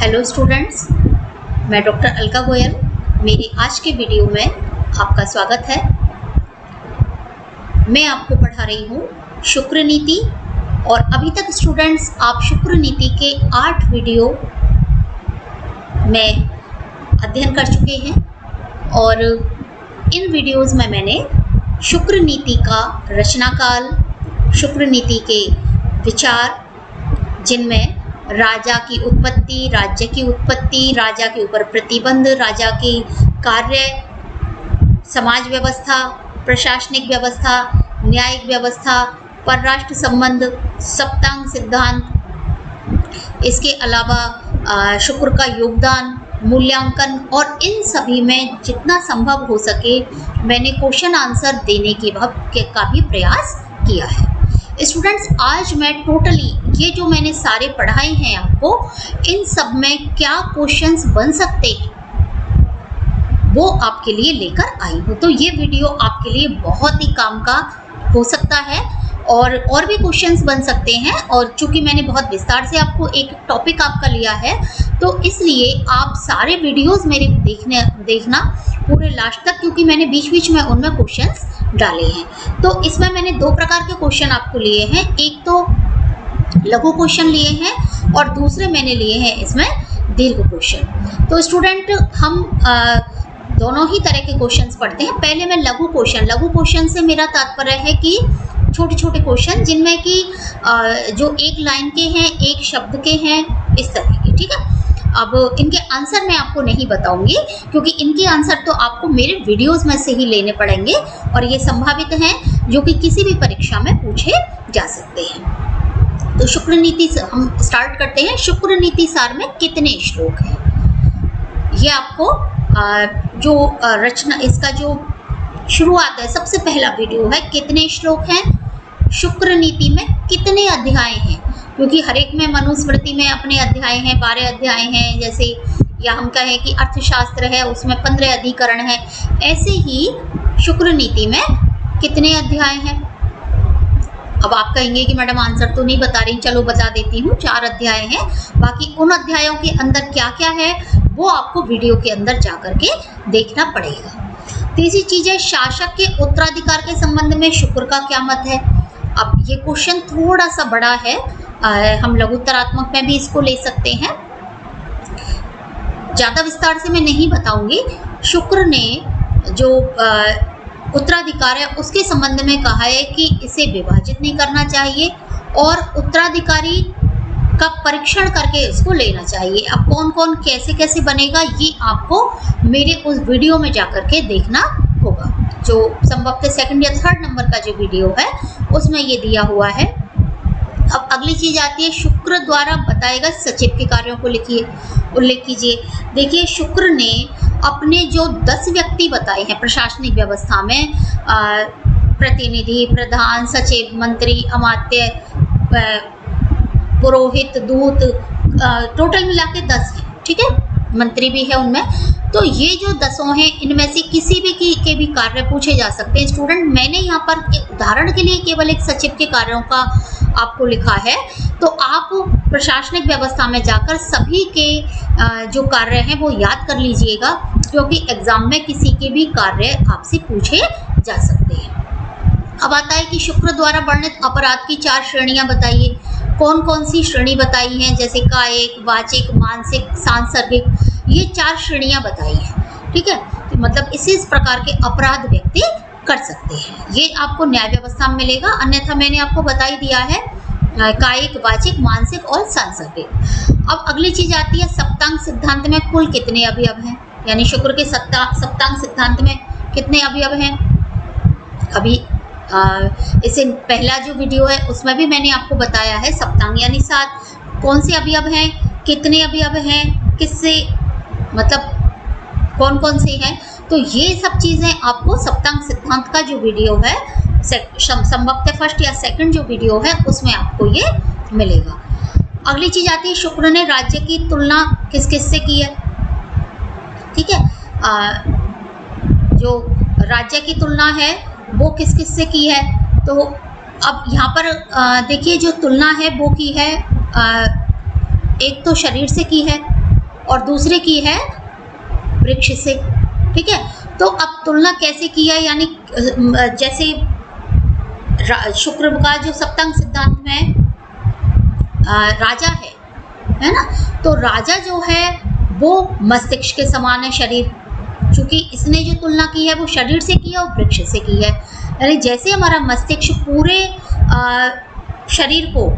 Hello students, मैं doctor Alka Goyal. मेरी आज के वीडियो में आपका स्वागत है। मैं आपको पढ़ा रही हूँ शुक्र नीति और अभी तक स्टूडेंट्स आप शुक्र नीति के 8 वीडियो में अध्ययन कर चुके हैं और इन वीडियोस में मैंने शुक्र नीति का रचनाकाल, शुक्र नीति के विचार, जिनमें राजा की उत्पत्ति, राज्य की उत्पत्ति, राजा के ऊपर प्रतिबंध, राजा की कार्य, समाज व्यवस्था, प्रशासनिक व्यवस्था, न्यायिक व्यवस्था, परराष्ट्र संबंध, सप्तांग सिद्धांत, इसके अलावा शुक्र का योगदान, मूल्यांकन और इन सभी में जितना संभव हो सके मैंने क्वेश्चन आंसर देने का भी प्रयास किया है। स्टूडेंट्स, आज मैं टोटली ये जो मैंने सारे पढ़ाए हैं आपको, इन सब में क्या क्वेश्चंस बन सकते हैं वो आपके लिए लेकर आई हूँ। तो ये वीडियो आपके लिए बहुत ही काम का हो सकता है और भी क्वेश्चंस बन सकते हैं। और चूंकि मैंने बहुत विस्तार से आपको एक टॉपिक आपका लिया है तो इसलिए आप सारे वीडियोस मेरे देखना पूरे लास्ट तक, क्योंकि मैंने बीच बीच में उनमें क्वेश्चंस डाले हैं। तो इसमें मैंने 2 प्रकार के क्वेश्चन आपको लिए हैं, एक तो लघु क्वेश्चन लिए हैं और दूसरे मैंने लिए हैं इसमें दीर्घ क्वेश्चन। तो स्टूडेंट हम दोनों ही तरह के क्वेश्चंस पढ़ते हैं। पहले मैं लघु क्वेश्चन से मेरा तात्पर्य है कि छोटे छोटे क्वेश्चन जिनमें कि जो एक लाइन के हैं, एक शब्द के हैं, इस तरह के, ठीक है। अब इनके आंसर मैं आपको नहीं बताऊंगी क्योंकि इनके आंसर तो आपको मेरे वीडियोस में से ही लेने पड़ेंगे और ये संभावित हैं जो कि किसी भी परीक्षा में पूछे जा सकते हैं। तो शुक्र नीति से हम स्टार्ट करते हैं। शुक्र नीति सार में कितने श्लोक हैं ये आपको जो रचना, इसका जो शुरुआत है, सबसे पहला वीडियो है कितने श्लोक हैं, शुक्र नीति में कितने अध्याय हैं, क्योंकि हर एक में मनुस्मृति में अपने अध्याय हैं, 12 अध्याय हैं, जैसे या हम कहें कि अर्थशास्त्र है उसमें 15 अधिकरण है, ऐसे ही शुक्र नीति में कितने अध्याय हैं। अब आप कहेंगे कि मैडम आंसर तो नहीं बता रही, चलो बता देती हूँ, 4 अध्याय हैं। बाकी उन अध्यायों के अंदर क्या क्या है वो आपको वीडियो के अंदर जा करके देखना पड़ेगा। तीसरी चीज है शासक के उत्तराधिकार के संबंध में शुक्र का क्या मत है। अब ये क्वेश्चन थोड़ा सा बड़ा है, हम लघुत्तरात्मक में भी इसको ले सकते हैं, ज़्यादा विस्तार से मैं नहीं बताऊंगी। शुक्र ने जो उत्तराधिकार है उसके संबंध में कहा है कि इसे विभाजित नहीं करना चाहिए और उत्तराधिकारी का परीक्षण करके इसको लेना चाहिए। अब कौन कौन कैसे कैसे बनेगा ये आपको मेरे उस वीडियो में जाकर के देखना होगा, जो संभवतः 2nd या 3rd नंबर का जो वीडियो है उसमें ये दिया हुआ है। अब अगली चीज आती है शुक्र द्वारा बताए गए सचिव के कार्यों को उल्लेख कीजिए। देखिए, शुक्र ने अपने जो 10 व्यक्ति बताए हैं प्रशासनिक व्यवस्था में, प्रतिनिधि, प्रधान, सचिव, मंत्री, अमात्य, पुरोहित, दूत, टोटल मिला के 10 हैं, ठीक है, मंत्री भी है उनमें। तो ये जो 10 हैं इनमें से किसी भी के भी कार्य पूछे जा सकते हैं। स्टूडेंट, मैंने यहाँ पर उदाहरण के लिए केवल एक सचिव के कार्यों का आपको लिखा है, तो आप प्रशासनिक व्यवस्था में जाकर सभी के जो कार्य हैं वो याद कर लीजिएगा, क्योंकि एग्जाम में किसी के भी कार्य आपसे पूछे जा सकते हैं। अब आता है कि शुक्र द्वारा वर्णित अपराध की 4 श्रेणियां बताइए। कौन कौन सी श्रेणी बताई हैं, जैसे कायिक, वाचिक, मानसिक, सांसर्गिक, ये 4 श्रेणियां बताई हैं, ठीक है। तो मतलब इसी प्रकार के अपराध व्यक्ति कर सकते हैं, ये आपको न्याय व्यवस्था में मिलेगा। अन्यथा मैंने आपको बता ही दिया है, कायिक, वाचिक, मानसिक और सांसर्गिक। अब अगली चीज आती है सप्तांग सिद्धांत में कुल कितने अवयव हैं, यानी शुक्र के सप्तांग सिद्धांत में कितने अवयव हैं। अभी इससे पहला जो वीडियो है उसमें भी मैंने आपको बताया है सप्तांग यानी 7 कौन से अवयव हैं, कितने अवयव हैं, किससे मतलब कौन कौन से हैं। तो ये सब चीज़ें आपको सप्तांग सिद्धांत का जो वीडियो है, संभवतः 1st या 2nd जो वीडियो है उसमें आपको ये मिलेगा। अगली चीज आती है शुक्र ने राज्य की तुलना किस किस से की है, ठीक है। जो राज्य की तुलना है वो किस किस से की है। तो अब यहाँ पर देखिए जो तुलना है वो की है एक तो शरीर से की है, और दूसरे की है वृक्ष से। ठीक है, तो अब तुलना कैसे की है, यानी जैसे शुक्र का जो सप्तंग सिद्धांत में राजा है ना, तो राजा जो है वो मस्तिष्क के समान है शरीर, क्योंकि इसने जो तुलना की है वो शरीर से की है और वृक्ष से की है। यानी जैसे हमारा मस्तिष्क पूरे शरीर को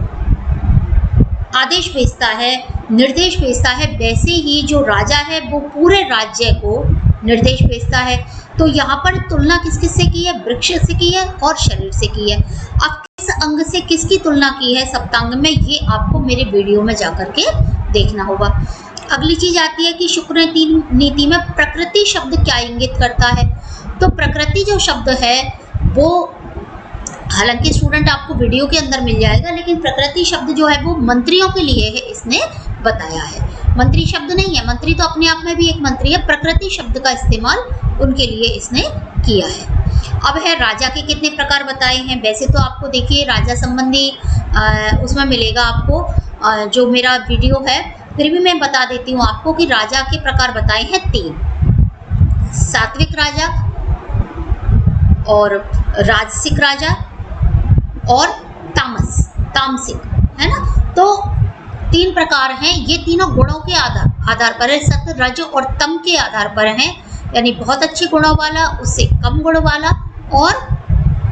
आदेश भेजता है, निर्देश भेजता है, वैसे ही जो राजा है वो पूरे राज्य को निर्देश भेजता है। तो यहाँ पर तुलना किस किस से की है, वृक्ष से की है और शरीर से की है। अब किस अंग से किसकी तुलना की है सप्तांग में, ये आपको मेरे वीडियो में जाकर के देखना होगा। अगली चीज आती है कि शुक्र नीति में प्रकृति शब्द क्या इंगित करता है। तो प्रकृति जो शब्द है वो, हालांकि स्टूडेंट आपको वीडियो के अंदर मिल जाएगा, लेकिन प्रकृति शब्द जो है वो मंत्रियों के लिए है, इसने बताया है। मंत्री शब्द नहीं है, मंत्री तो अपने आप में भी एक मंत्री है, प्रकृति शब्द का इस्तेमाल उनके लिए इसने किया है। अब है राजा के कितने प्रकार बताए हैं। वैसे तो आपको देखिए राजा संबंधी उसमें मिलेगा आपको जो मेरा वीडियो है, फिर भी मैं बता देती हूँ आपको कि राजा के प्रकार बताए हैं 3, सात्विक राजा और राजसिक राजा और तामसिक, है ना। तो 3 प्रकार हैं, ये तीनों गुणों के आधार पर है, सत्व रज और तम के आधार पर हैं, यानी बहुत अच्छे गुणों वाला, उससे कम गुण वाला और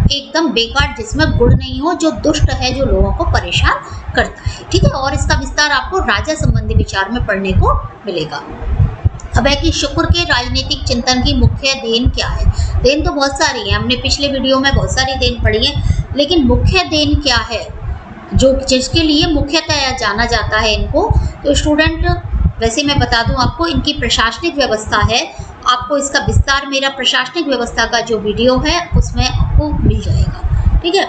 एकदम बेकार जिसमें गुण नहीं हो, जो दुष्ट है, जो लोगों को परेशान करता है। ठीक है, और इसका विस्तार आपको राजा संबंधी विचार में पढ़ने को मिलेगा। अब है कि शुक्र के राजनीतिक चिंतन की मुख्य देन क्या है। देन तो बहुत सारी है, हमने पिछले वीडियो में बहुत सारी देन पढ़ी है, लेकिन मुख्य देन क्या है जो जिसके लिए मुख्यतः जाना जाता है इनको, तो स्टूडेंट वैसे मैं बता दूं आपको, इनकी प्रशासनिक व्यवस्था है। आपको इसका विस्तार मेरा प्रशासनिक व्यवस्था का जो वीडियो है उसमें आपको मिल जाएगा। ठीक है,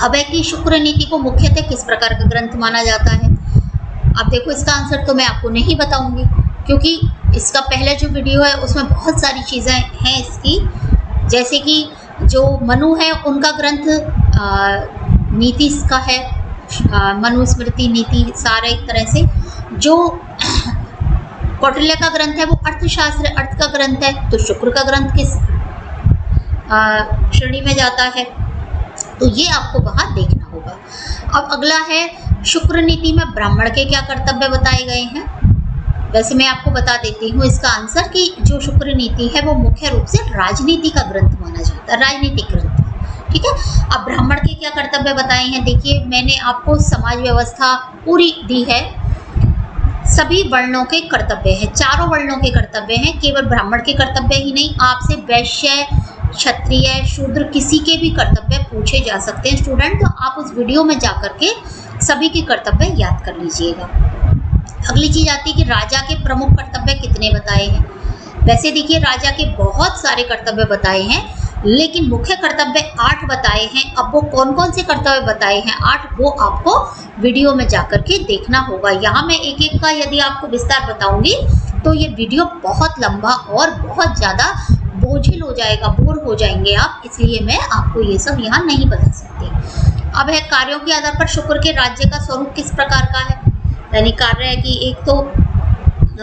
अब है कि शुक्र नीति को मुख्यतः किस प्रकार का ग्रंथ माना जाता है। अब देखो इसका आंसर तो मैं आपको नहीं बताऊंगी, क्योंकि इसका पहला जो वीडियो है उसमें बहुत सारी चीज़ें हैं इसकी, जैसे कि जो मनु है उनका ग्रंथ नीति का है, मनुस्मृति नीति सारा एक तरह से। जो कौटिल्य का ग्रंथ है वो अर्थशास्त्र, अर्थ का ग्रंथ है, तो शुक्र का ग्रंथ किस श्रेणी में जाता है, तो ये आपको वहाँ देखना होगा। अब अगला है शुक्र नीति में ब्राह्मण के क्या कर्तव्य बताए गए हैं। वैसे मैं आपको बता देती हूँ इसका आंसर कि जो शुक्र नीति है वो मुख्य रूप से राजनीति का ग्रंथ माना जाता है, राजनीतिक ग्रंथ। ठीक है, अब ब्राह्मण के क्या कर्तव्य बताए हैं, देखिए मैंने आपको समाज व्यवस्था पूरी दी है, सभी वर्णों के कर्तव्य हैं, चारों वर्णों के कर्तव्य हैं, केवल ब्राह्मण के कर्तव्य ही नहीं, आपसे वैश्य, क्षत्रिय, शूद्र किसी के भी कर्तव्य पूछे जा सकते हैं स्टूडेंट, तो आप उस वीडियो में जाकर के सभी के कर्तव्य याद कर लीजिएगा। अगली चीज आती है कि राजा के प्रमुख कर्तव्य कितने बताए हैं। वैसे देखिए राजा के बहुत सारे कर्तव्य बताए हैं, लेकिन मुख्य कर्तव्य 8 बताए हैं। अब वो कौन कौन से कर्तव्य बताए हैं 8, वो आपको वीडियो में जाकर के देखना होगा। यहाँ मैं एक एक का यदि आपको विस्तार बताऊंगी तो ये वीडियो बहुत लंबा और बहुत ज़्यादा बोझिल हो जाएगा, बोर हो जाएंगे आप, इसलिए मैं आपको ये सब यहाँ नहीं बता सकती। अब है कार्यों के आधार पर शुक्र के राज्य का स्वरूप किस प्रकार का है। यानी कार्य है कि एक तो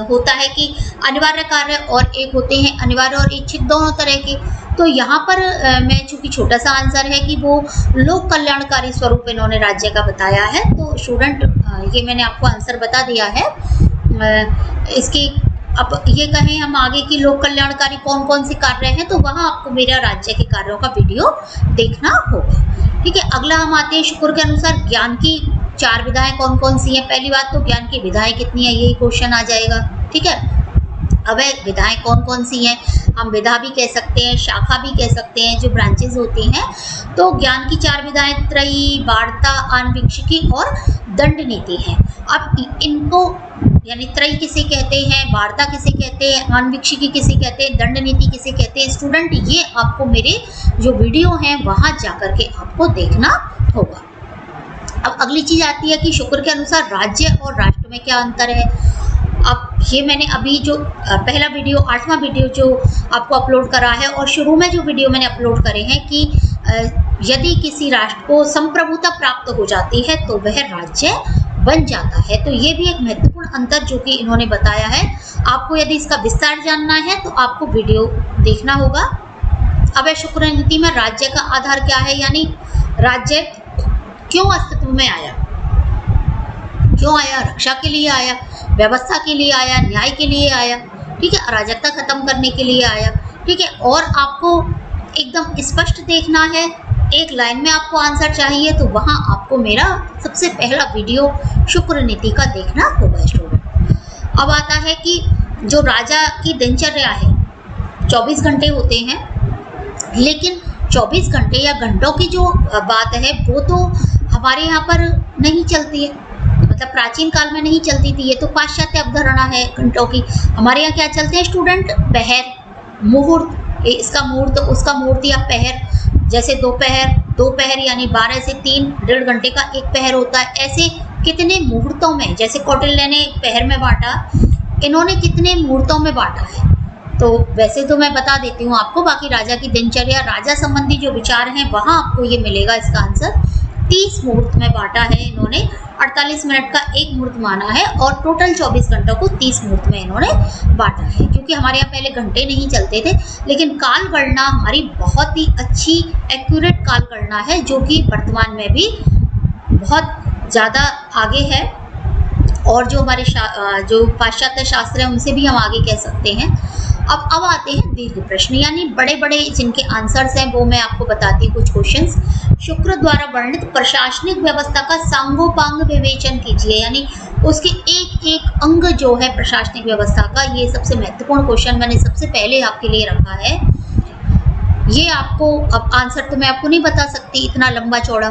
होता है कि अनिवार्य कार्य और एक होते हैं अनिवार्य और इच्छित, दोनों तरह के। तो यहाँ पर मैं चूंकि छोटा सा आंसर है कि वो लोक कल्याणकारी स्वरूप इन्होंने राज्य का बताया है, तो स्टूडेंट ये मैंने आपको आंसर बता दिया है। इसके अब ये कहें हम आगे की लोक कल्याणकारी कौन कौन से कार्य हैं, तो वहाँ आपको मेरा राज्य के कार्यों का वीडियो देखना होगा। ठीक है, अगला हम आते हैं शुक्र के अनुसार ज्ञान की 4 विधाएं कौन कौन सी हैं। पहली बात तो ज्ञान की विधाएं कितनी है, यही क्वेश्चन आ जाएगा। ठीक है, अब विधाएं कौन कौन सी हैं, हम विधा भी कह सकते हैं, शाखा भी कह सकते हैं, जो ब्रांचेस होती हैं। तो ज्ञान की 4 विधाएं त्रयी, वार्ता, आन्वीक्षिकी और दंड नीति हैं। अब इनको यानी त्रयी किसे कहते हैं, वार्ता किसे कहते हैं, आन्वीक्षिकी किसे कहते हैं, दंड नीति किसे कहते हैं, स्टूडेंट ये आपको मेरे जो वीडियो हैं वहाँ जाकर के आपको देखना होगा। अब अगली चीज आती है कि शुक्र के अनुसार राज्य और राष्ट्र में क्या अंतर है। अब ये मैंने अभी जो पहला वीडियो 8वां वीडियो जो आपको अपलोड करा है, और शुरू में जो वीडियो मैंने अपलोड करे हैं कि यदि किसी राष्ट्र को संप्रभुता प्राप्त हो जाती है तो वह राज्य बन जाता है। तो ये भी एक महत्वपूर्ण अंतर जो कि इन्होंने बताया है। आपको यदि इसका विस्तार जानना है तो आपको वीडियो देखना होगा। अब है शुक्र नीति में राज्य का आधार क्या है, यानी राज्य क्यों अस्तित्व में आया, क्यों आया, रक्षा के लिए आया, व्यवस्था के लिए आया, न्याय के लिए आया, ठीक है, अराजकता खत्म करने के लिए आया, ठीक है। और आपको एकदम स्पष्ट देखना है, एक लाइन में आपको आंसर चाहिए, तो वहाँ आपको मेरा सबसे पहला वीडियो शुक्र नीति का देखना होगा स्टूडेंट। अब आता है कि जो राजा की दिनचर्या है 24 घंटे होते हैं, लेकिन 24 घंटे या घंटों की जो बात है वो तो हमारे यहाँ पर नहीं चलती है, मतलब प्राचीन काल में नहीं चलती थी, ये तो पाश्चात्य अवधारणा है घंटों की। हमारे यहाँ क्या चलते हैं स्टूडेंट, पहर, मुहूर्त, इसका मुहूर्त उसका मुहूर्त या पहर, जैसे दोपहर यानी 12 से 3 1.5 घंटे का एक पहर होता है। ऐसे कितने मुहूर्तों में, जैसे कौटिल्य ने पहर में बांटा, इन्होंने कितने मुहूर्तों में बांटा है, तो वैसे तो मैं बता देती हूँ आपको। बाकी राजा की दिनचर्या, राजा संबंधी जो विचार हैं वहाँ आपको ये मिलेगा इसका आंसर। 30 मुहूर्त में बांटा है इन्होंने, 48 मिनट का एक मुहूर्त माना है और टोटल 24 घंटों को 30 मुहूर्त में इन्होंने बांटा है। क्योंकि हमारे यहाँ पहले घंटे नहीं चलते थे, लेकिन काल गणना हमारी बहुत ही अच्छी एक्यूरेट काल गणना है, जो कि वर्तमान में भी बहुत ज़्यादा आगे है, और जो हमारे जो पाश्चात्य शास्त्र है उनसे भी हम आगे कह सकते हैं। अब आते हैं दीर्घ प्रश्न, यानी बड़े बड़े जिनके आंसर्स हैं वो मैं आपको बताती हूँ कुछ क्वेश्चंस। शुक्र द्वारा वर्णित प्रशासनिक व्यवस्था का सांगोपांग विवेचन कीजिए, यानी उसके एक एक अंग जो है प्रशासनिक व्यवस्था का, ये सबसे महत्वपूर्ण क्वेश्चन मैंने सबसे पहले आपके लिए रखा है। ये आपको, अब आंसर तो मैं आपको नहीं बता सकती इतना लंबा चौड़ा,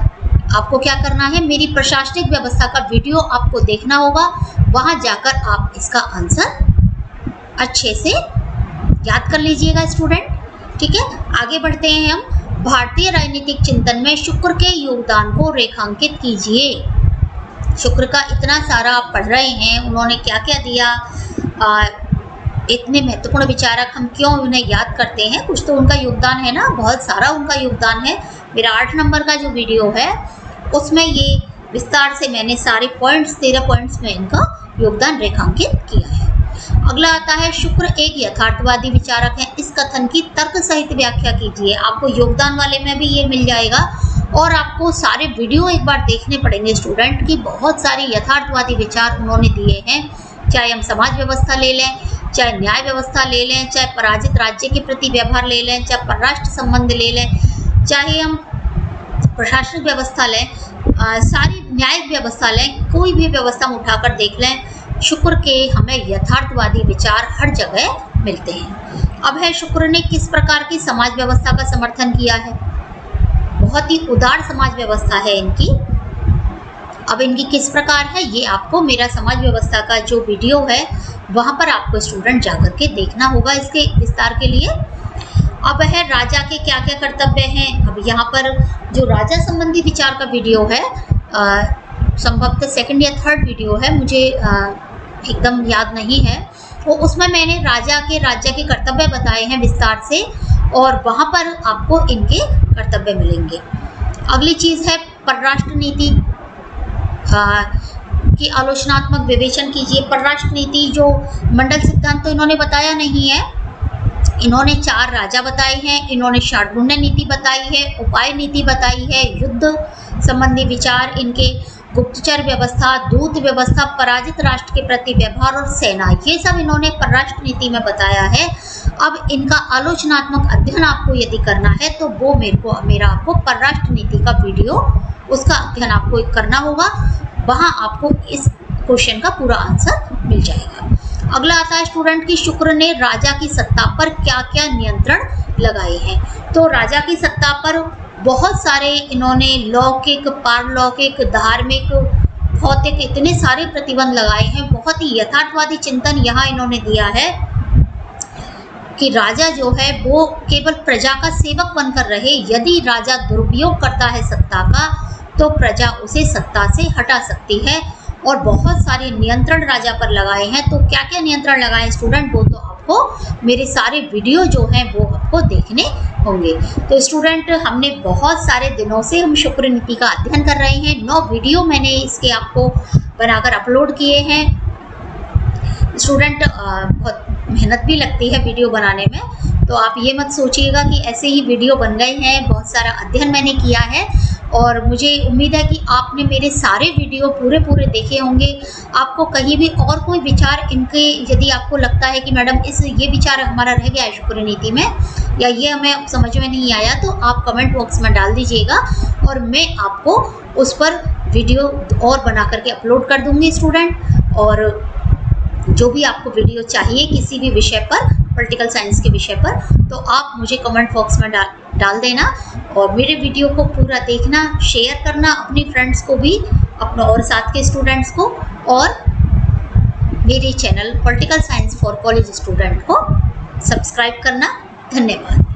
आपको क्या करना है, मेरी प्रशासनिक व्यवस्था का वीडियो आपको देखना होगा, वहां जाकर आप इसका आंसर अच्छे से याद कर लीजिएगा स्टूडेंट, ठीक है। आगे बढ़ते हैं हम। भारतीय राजनीतिक चिंतन में शुक्र के योगदान को रेखांकित कीजिए। शुक्र का इतना सारा आप पढ़ रहे हैं, उन्होंने क्या क्या दिया, इतने महत्वपूर्ण विचारक, हम क्यों उन्हें याद करते हैं, कुछ तो उनका योगदान है ना, बहुत सारा उनका योगदान है। मेरा 8 नंबर का जो वीडियो है उसमें ये विस्तार से मैंने सारे पॉइंट्स, 13 पॉइंट्स में इनका योगदान रेखांकित किया है। अगला आता है, शुक्र एक यथार्थवादी विचारक है, इस कथन की तर्क सहित व्याख्या कीजिए। आपको योगदान वाले में भी ये मिल जाएगा, और आपको सारे वीडियो एक बार देखने पड़ेंगे स्टूडेंट की, बहुत सारे यथार्थवादी विचार उन्होंने दिए हैं। चाहे हम समाज व्यवस्था ले लें, चाहे न्याय व्यवस्था ले लें, चाहे पराजित राज्य के प्रति व्यवहार ले लें, चाहे परराष्ट्र संबंध ले लें, चाहे हम प्रशासनिक व्यवस्था लें, सारी न्यायिक व्यवस्था लें, कोई भी व्यवस्था हम उठाकर देख लें, शुक्र के हमें यथार्थवादी विचार हर जगह मिलते हैं। अब है, शुक्र ने किस प्रकार की समाज व्यवस्था का समर्थन किया है, बहुत ही उदार समाज व्यवस्था है इनकी। अब इनकी किस प्रकार है, ये आपको मेरा समाज व्यवस्था का जो वीडियो है वहाँ पर आपको स्टूडेंट जाकर के देखना होगा इसके विस्तार के लिए। अब है, राजा के क्या क्या कर्तव्य हैं। अब यहाँ पर जो राजा संबंधी विचार का वीडियो है, संभवतः 2nd या 3rd वीडियो है, मुझे एकदम याद नहीं है, तो उसमें मैंने राज्य के कर्तव्य बताए हैं विस्तार से, और वहाँ पर आपको इनके कर्तव्य मिलेंगे। अगली चीज़ है, परराष्ट्र नीति की आलोचनात्मक विवेचन कीजिए। परराष्ट्र नीति जो मंडल सिद्धांत तो इन्होंने बताया नहीं है, इन्होंने 4 राजा बताए हैं, इन्होंने षाड्गुण्य नीति बताई है, उपाय नीति बताई है, युद्ध संबंधी विचार इनके, गुप्तचर व्यवस्था, दूत व्यवस्था, पराजित राष्ट्र के प्रति व्यवहार और सेना, ये सब इन्होंने परराष्ट्र नीति में बताया है। अब इनका आलोचनात्मक अध्ययन आपको यदि करना है तो वो मेरा आपको परराष्ट्र नीति का वीडियो, उसका अध्ययन आपको करना होगा, वहाँ आपको इस क्वेश्चन का पूरा आंसर मिल जाएगा। अगला आता है स्टूडेंट की, शुक्र ने राजा की सत्ता पर क्या क्या नियंत्रण लगाए हैं। तो राजा की सत्ता पर बहुत सारे इन्होंने लौकिक, पारलौकिक, धार्मिक, भौतिक, इतने सारे प्रतिबंध लगाए हैं। बहुत ही यथार्थवादी चिंतन यहाँ इन्होंने दिया है कि राजा जो है वो केवल प्रजा का सेवक बनकर रहे, यदि राजा दुरुपयोग करता है सत्ता का तो प्रजा उसे सत्ता से हटा सकती है, और बहुत सारे नियंत्रण राजा पर लगाए हैं। तो क्या क्या नियंत्रण लगाए स्टूडेंट, वो तो आपको मेरे सारे वीडियो जो हैं वो आपको देखने होंगे। तो स्टूडेंट, हमने बहुत सारे दिनों से हम शुक्र नीति का अध्ययन कर रहे हैं, 9 वीडियो मैंने इसके आपको बनाकर अपलोड किए हैं। स्टूडेंट बहुत मेहनत भी लगती है वीडियो बनाने में, तो आप ये मत सोचिएगा कि ऐसे ही वीडियो बन गए हैं। बहुत सारा अध्ययन मैंने किया है और मुझे उम्मीद है कि आपने मेरे सारे वीडियो पूरे देखे होंगे। आपको कहीं भी और कोई विचार इनके यदि आपको लगता है कि मैडम ये विचार हमारा रह गया है शुक्र नीति में, या ये हमें समझ में नहीं आया, तो आप कमेंट बॉक्स में डाल दीजिएगा और मैं आपको उस पर वीडियो और बना करके अपलोड कर दूँगी स्टूडेंट। और जो भी आपको वीडियो चाहिए किसी भी विषय पर, पॉलिटिकल साइंस के विषय पर, तो आप मुझे कमेंट बॉक्स में डाल देना और मेरे वीडियो को पूरा देखना, शेयर करना अपनी फ्रेंड्स को भी, अपने और साथ के स्टूडेंट्स को, और मेरे channel political science for college student को सब्सक्राइब करना। धन्यवाद।